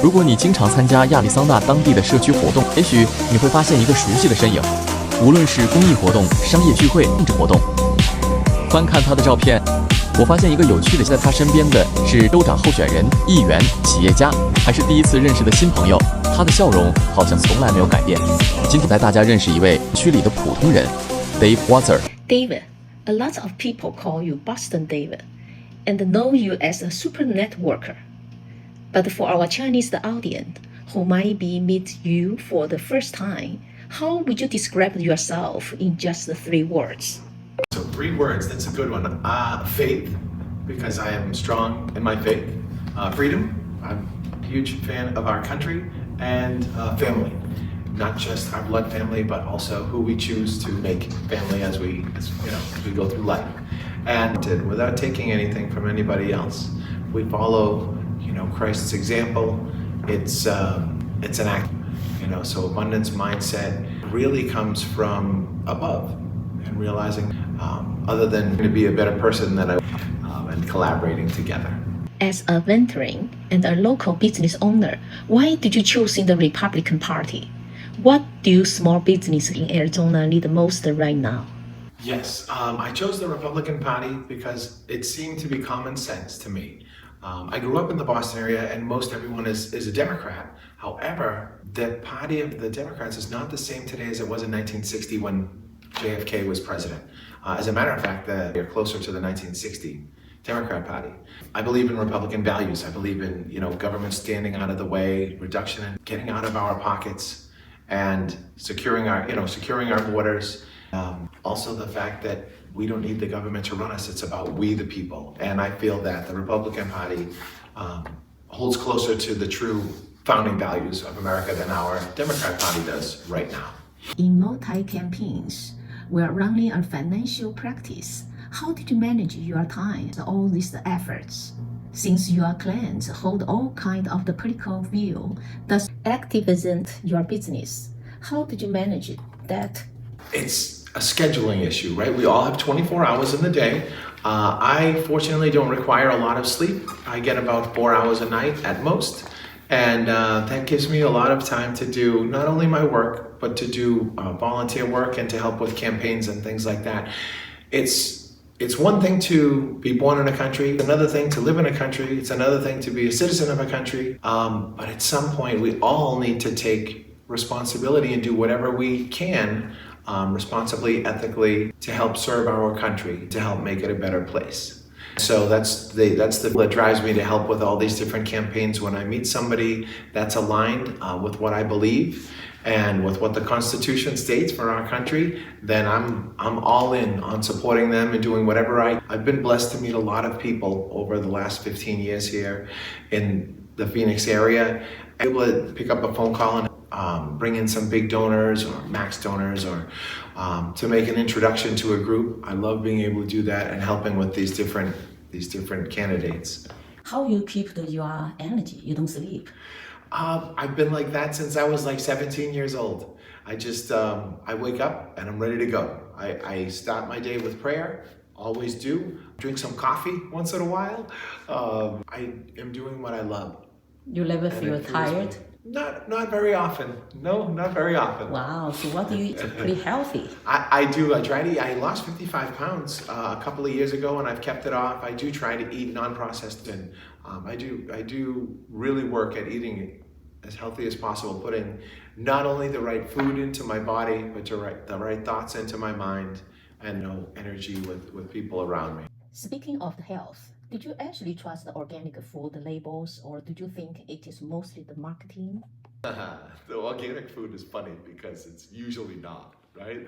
如果你经常参加亚利桑那当地的社区活动，也许你会发现一个熟悉的身影，无论是公益活动、商业聚会、政治活动。翻看他的照片，我发现一个有趣的，在他身边的是州长候选人、议员、企业家，还是第一次认识的新朋友。他的笑容好像从来没有改变。今天带大家认识一位区里的普通人 ，Dave Waltzer。David, a lot of people call you Boston David, and know you as a super networker. But for our Chinese audience who might be meet you for the first time, how would you describe yourself in just 3 words? So 3 words, that's a good one. Faith, because I am strong in my faith. Freedom, I'm a huge fan of our country. And family, not just our blood family, but also who we choose to make family as we go through life. And without taking anything from anybody else, we follow, Christ's example. It's an act, So abundance mindset really comes from above, and realizing other than to be a better person that and collaborating together. As a veteran and a local business owner, why did you choose in the Republican Party? What do small businesses in Arizona need most right now? Yes, I chose the Republican Party because it seemed to be common sense to me. I grew up in the Boston area and most everyone is a Democrat. However, the party of the Democrats is not the same today as it was in 1960 when JFK was president. As a matter of fact, they're closer to the 1960 Democrat Party. I believe in Republican values. I believe in, government standing out of the way, reduction in getting out of our pockets, and securing our borders. Also the fact that we don't need the government to run us. It's about we the people. And I feel that the Republican Party holds closer to the true founding values of America than our Democrat Party does right now. In multi-campaigns, we are running a financial practice. How did you manage your time, all these efforts? Since your clients hold all kinds of the political view, does activism your business? How did you manage that? It's a scheduling issue, right? We all have 24 hours in the day. I fortunately don't require a lot of sleep. I get about 4 hours a night at most. And that gives me a lot of time to do not only my work, but to do volunteer work and to help with campaigns and things like that. It's one thing to be born in a country, another thing to live in a country, it's another thing to be a citizen of a country. But at some point, we all need to take responsibility and do whatever we can responsibly, ethically, to help serve our country, to help make it a better place. So that's what drives me to help with all these different campaigns. When I meet somebody that's aligned with what I believe and with what the Constitution states for our country, then I'm all in on supporting them and doing whatever I've been blessed to meet a lot of people over the last 15 years here in the Phoenix area. I'm able to pick up a phone call and bring in some big donors or max donors or to make an introduction to a group. I love being able to do that and helping with these different candidates. How you keep your energy? You don't sleep? I've been like that since I was like 17 years old. I just, I wake up and I'm ready to go. I start my day with prayer, always do. Drink some coffee once in a while. I am doing what I love. You never feel tired? Not very often. No, not very often. Wow, so what do you eat? Pretty healthy. I do. I try to eat. I lost 55 pounds a couple of years ago and I've kept it off. I do try to eat non-processed and I do really work at eating as healthy as possible, putting not only the right food into my body, but the right thoughts into my mind and energy with people around me. Speaking of health, did you actually trust the organic food labels or did you think it is mostly the marketing? The organic food is funny because it's usually not, right?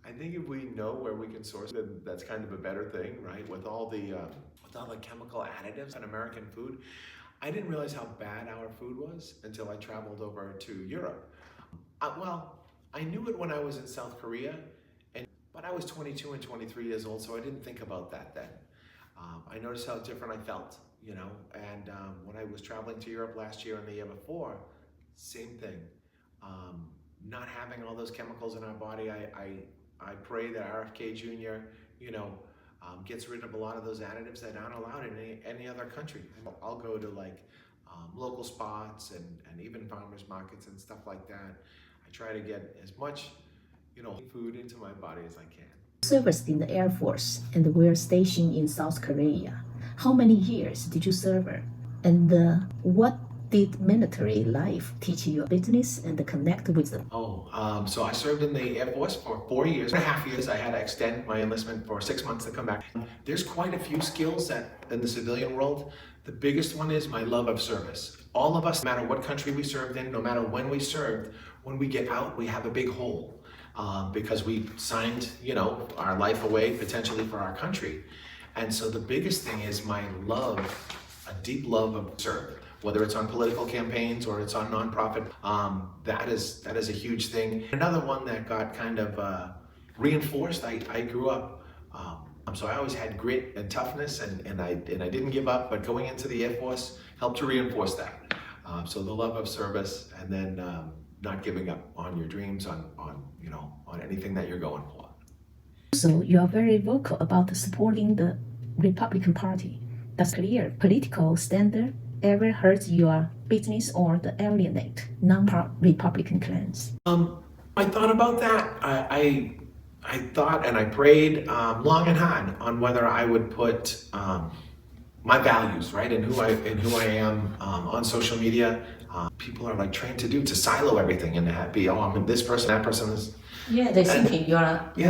I think if we know where we can source it, that's kind of a better thing, right? With all the chemical additives in American food, I didn't realize how bad our food was until I traveled over to Europe. I knew it when I was in South Korea, but I was 22 and 23 years old, so I didn't think about that then. I noticed how different I felt, and when I was traveling to Europe last year and the year before, same thing. Not having all those chemicals in our body, I pray that RFK Jr., gets rid of a lot of those additives that aren't allowed in any other country. I'll go to local spots and even farmers markets and stuff like that. I try to get as much, food into my body as I can. Served in the Air Force and were stationed in South Korea. How many years did you serve? And what did military life teach you business and connect with them? So I served in the Air Force for 4 years. 4.5 years, I had to extend my enlistment for 6 months to come back. There's quite a few skills that in the civilian world. The biggest one is my love of service. All of us, no matter what country we served in, no matter when we served, when we get out, we have a big hole. Because we signed, our life away potentially for our country. And so the biggest thing is my love, a deep love of service, whether it's on political campaigns or it's on nonprofit. That is a huge thing. Another one that got kind of reinforced, I grew up, so I always had grit and toughness and I didn't give up, but going into the Air Force helped to reinforce that. So the love of service and then not giving up on your dreams, on anything that you're going for. So you are very vocal about supporting the Republican Party. Does clear political standard ever hurt your business or the alienate non-Republican clans? I thought about that. I thought and I prayed long and hard on whether I would put my values, right, and who I am on social media. People are like trained to do to silo everything and to be I'm this person, that person is. Yeah, they thinking you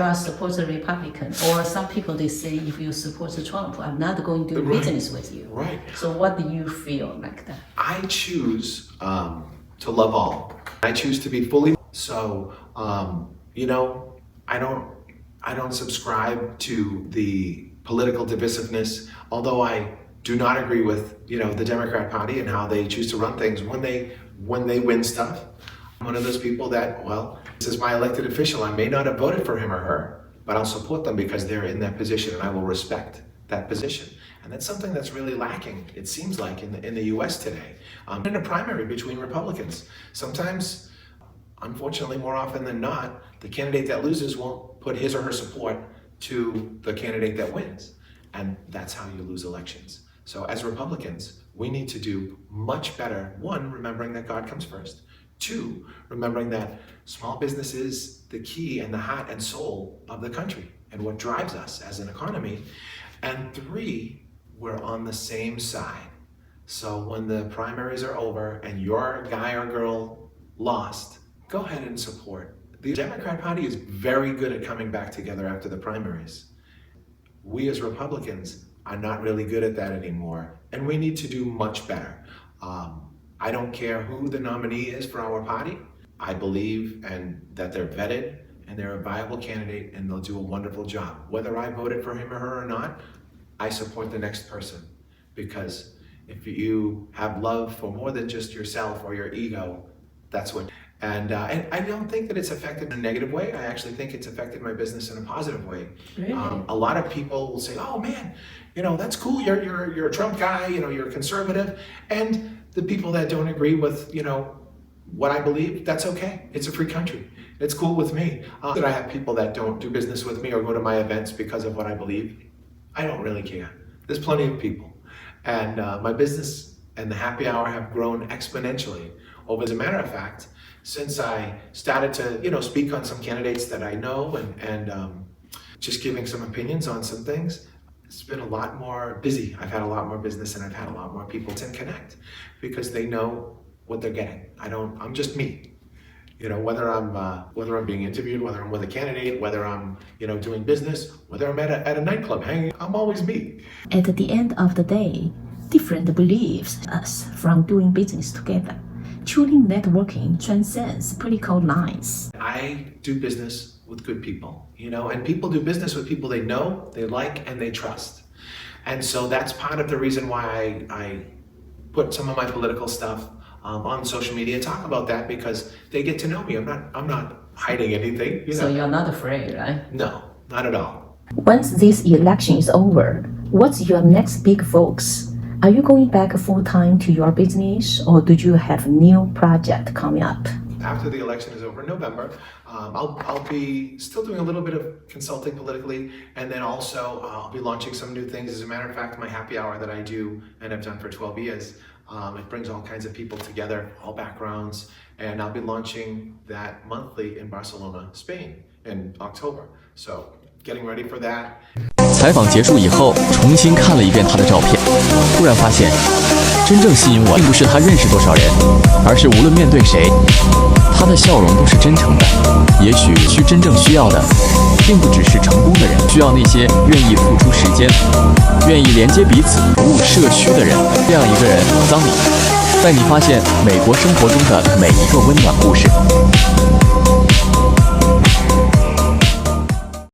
are support a Republican, or some people they say if you support Trump, I'm not going to do business with you. Right. So what do you feel like that? I choose to love all. I choose to be fully. So I don't subscribe to the political divisiveness. Although I do not agree with the Democrat Party and how they choose to run things when they win stuff. I'm one of those people that, this is my elected official. I may not have voted for him or her, but I'll support them because they're in that position and I will respect that position. And that's something that's really lacking, it seems like, in the US today. In a primary between Republicans, sometimes, unfortunately, more often than not, the candidate that loses won't put his or her support to the candidate that wins. And that's how you lose elections. So as Republicans, we need to do much better. One, remembering that God comes first. Two, remembering that small business is the key and the heart and soul of the country and what drives us as an economy. And three, we're on the same side. So when the primaries are over and your guy or girl lost, go ahead and support. The Democrat Party is very good at coming back together after the primaries. We as Republicans are not really good at that anymore, and we need to do much better. I don't care who the nominee is for our party. I believe that they're vetted and they're a viable candidate and they'll do a wonderful job. Whether I voted for him or her or not, I support the next person. Because if you have love for more than just yourself or your ego, that's what. And I don't think that it's affected in a negative way. I actually think it's affected my business in a positive way. Really? A lot of people will say, "Oh man, that's cool. You're a Trump guy. You're a conservative." And the people that don't agree with what I believe, that's okay. It's a free country. It's cool with me. That I have people that don't do business with me or go to my events because of what I believe. I don't really care. There's plenty of people, and my business and the happy hour have grown exponentially. As a matter of fact, since I started to, speak on some candidates that I know and just giving some opinions on some things, it's been a lot more busy. I've had a lot more business and I've had a lot more people to connect because they know what they're getting. I'm just me. Whether I'm being interviewed, whether I'm with a candidate, whether I'm, doing business, whether I'm at a nightclub hanging, I'm always me. At the end of the day, different beliefs us from doing business together. Truly networking transcends political lines. I do business with good people, and people do business with people they know, they like, and they trust. And so that's part of the reason why I put some of my political stuff on social media, talk about that because they get to know me. I'm not hiding anything. So you're not afraid, right? No, not at all. Once this election is over, what's your next big focus? Are you going back full-time to your business or do you have a new project coming up? After the election is over in November, I'll be still doing a little bit of consulting politically, and then also I'll be launching some new things. As a matter of fact, my happy hour that I do and have done for 12 years, It brings all kinds of people together, all backgrounds, and I'll be launching that monthly in Barcelona, Spain in October. So getting ready for that. 采访结束以后，重新看了一遍他的照片，突然发现，真正吸引我并不是他认识多少人，而是无论面对谁，他的笑容都是真诚的。也许真正需要的，并不只是成功的人，需要那些愿意付出时间、愿意连接彼此、服务社区的人。这样一个人，桑尼，带你发现美国生活中的每一个温暖故事。